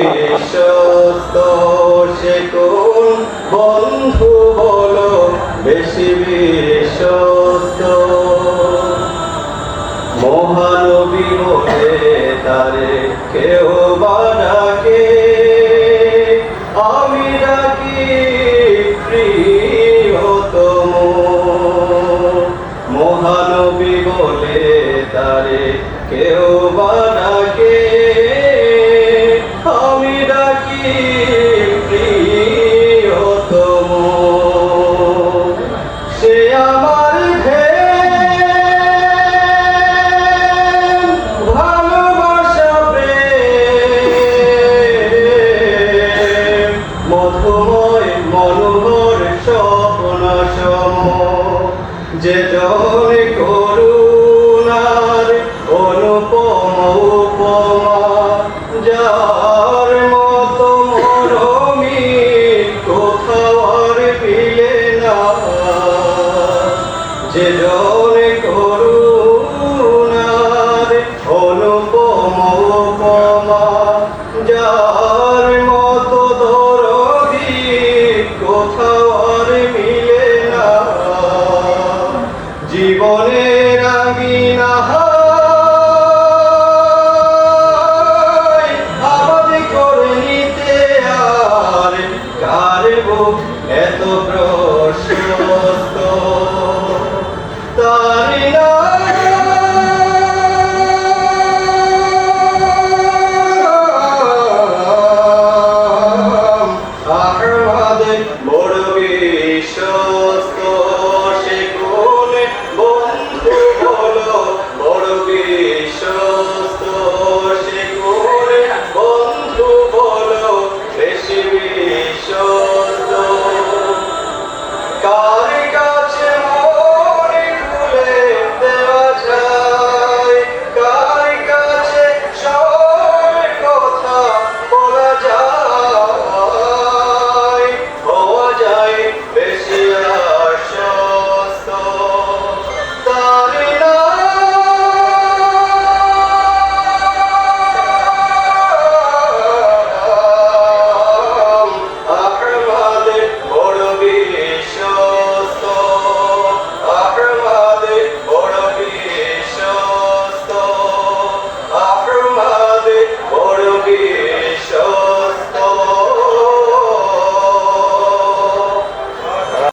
বিশ্বস্ত সে কোন বন্ধু বলো বেশি বিশ্বস্ত মহানবী বলে তারে কেউ বা ডাকে আমি ডাকি প্রিয়তম মহানবী বলে তারে কেউ বা ডাকে আমি ডাকি প্রিয়তম সে আমার ভালোবাসা প্রেম মধুময় মনোহর স্বপ্ন সম যে জন করুণার অনুপম উপমা যা